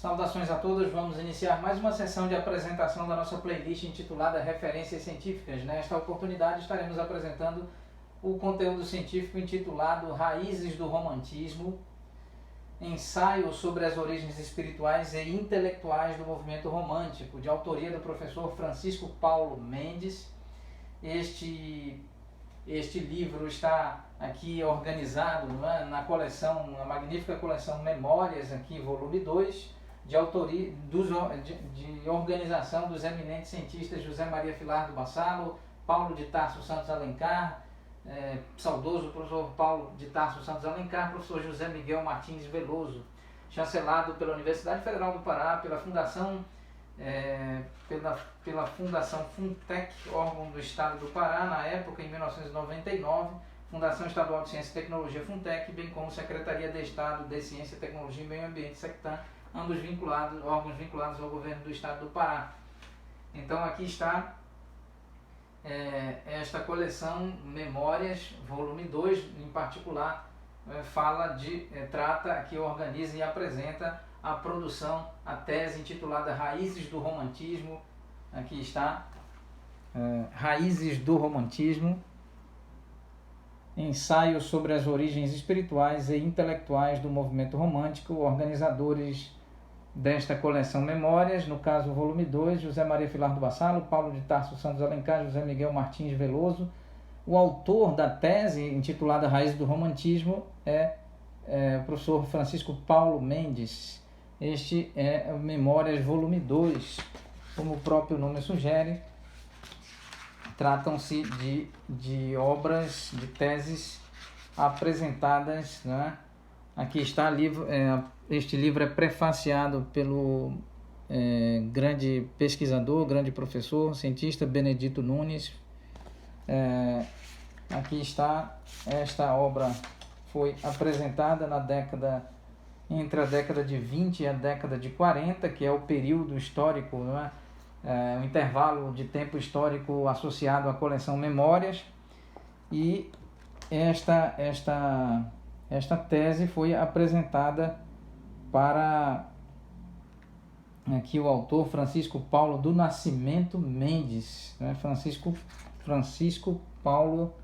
Saudações a todos, vamos iniciar mais uma sessão de apresentação da nossa playlist intitulada Referências Científicas. Nesta oportunidade estaremos apresentando o conteúdo científico intitulado Raízes do Romantismo, ensaio sobre as origens espirituais e intelectuais do movimento romântico, de autoria do professor Francisco Paulo Mendes. Este livro está aqui organizado, na coleção, na magnífica coleção Memórias, aqui volume 2, de autoria de organização dos eminentes cientistas José Maria Filardo Bassalo, Paulo de Tarso Santos Alencar, saudoso professor Paulo de Tarso Santos Alencar, professor José Miguel Martins Veloso, chancelado pela Universidade Federal do Pará, pela Fundação Funtec, órgão do Estado do Pará, na época, em 1999, Fundação Estadual de Ciência e Tecnologia Funtec, bem como Secretaria de Estado de Ciência, Tecnologia e Meio Ambiente, SECTAM, ambos órgãos vinculados ao governo do Estado do Pará. Então aqui está esta coleção Memórias, volume 2, em particular, trata, que organiza e apresenta a produção, a tese intitulada Raízes do Romantismo. Aqui está, Raízes do Romantismo, ensaio sobre as origens espirituais e intelectuais do movimento romântico. Organizadores desta coleção Memórias, no caso o volume 2, José Maria Filardo Bassalo, Paulo de Tarso Santos Alencar, José Miguel Martins Veloso. O autor da tese intitulada Raízes do Romantismo é o professor Francisco Paulo Mendes. Este é Memórias volume 2, como o próprio nome sugere. Tratam-se de obras, de teses apresentadas, né? Aqui está este livro é prefaciado pelo grande pesquisador, grande professor, cientista Benedito Nunes. Aqui está, esta obra foi apresentada entre a década de 20 e a década de 40, que é o período histórico, não é? O intervalo de tempo histórico associado à coleção Memórias. E esta tese foi apresentada para aqui o autor Francisco Paulo do Nascimento Mendes, né? Francisco Paulo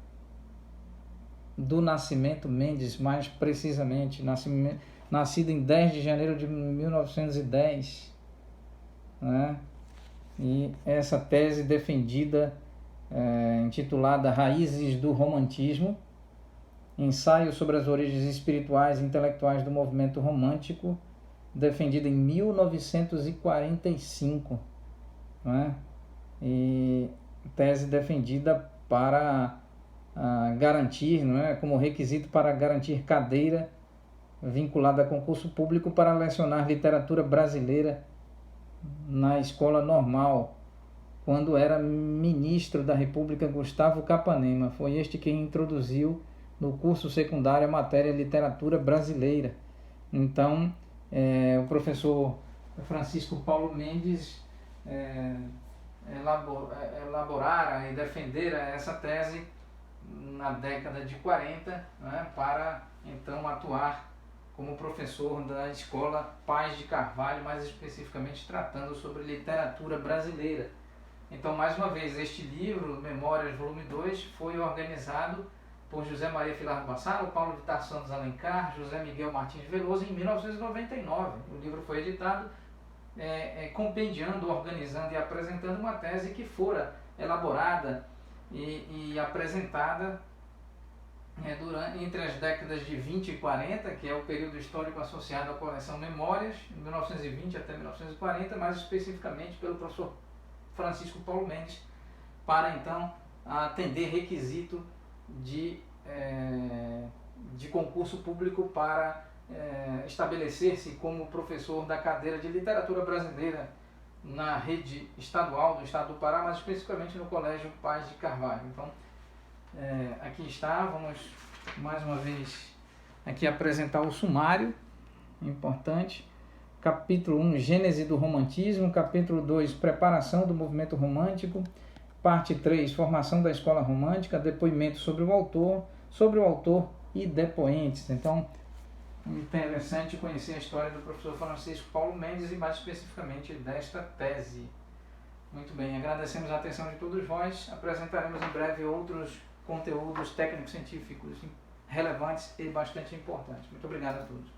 do Nascimento Mendes, mais precisamente, nascido em 10 de janeiro de 1910, né? E essa tese defendida, intitulada Raízes do Romantismo, ensaio sobre as origens espirituais e intelectuais do movimento romântico, defendida em 1945, né? E tese defendida para garantir, não é, como requisito para garantir cadeira vinculada a concurso público para lecionar literatura brasileira na escola normal, quando era ministro da República Gustavo Capanema. Foi este quem introduziu no curso secundário a matéria Literatura Brasileira. Então, o professor Francisco Paulo Mendes elaborara e defendera essa tese na década de 40, né, para então atuar como professor da Escola Paz de Carvalho, mais especificamente tratando sobre literatura brasileira. Então, mais uma vez, este livro, Memórias, volume 2, foi organizado por José Maria Filardo Bassalo, Paulo de Tarso Santos Alencar, José Miguel Martins Veloso, em 1999. O livro foi editado compendiando, organizando e apresentando uma tese que fora elaborada e apresentada entre as décadas de 20 e 40, que é o período histórico associado à coleção Memórias, de 1920 até 1940, mais especificamente pelo professor Francisco Paulo Mendes, para então atender requisito de concurso público para estabelecer-se como professor da cadeira de Literatura Brasileira na rede estadual do Estado do Pará, mais especificamente no Colégio Paz de Carvalho. Então, aqui está, vamos mais uma vez aqui apresentar o sumário importante. Capítulo 1, Gênese do Romantismo. Capítulo 2, Preparação do Movimento Romântico. Parte 3, Formação da Escola Romântica. Depoimento sobre o autor e depoentes. Então, interessante conhecer a história do professor Francisco Paulo Mendes e mais especificamente desta tese. Muito bem, agradecemos a atenção de todos vós. Apresentaremos em breve outros conteúdos técnicos científicos relevantes e bastante importantes. Muito obrigado a todos.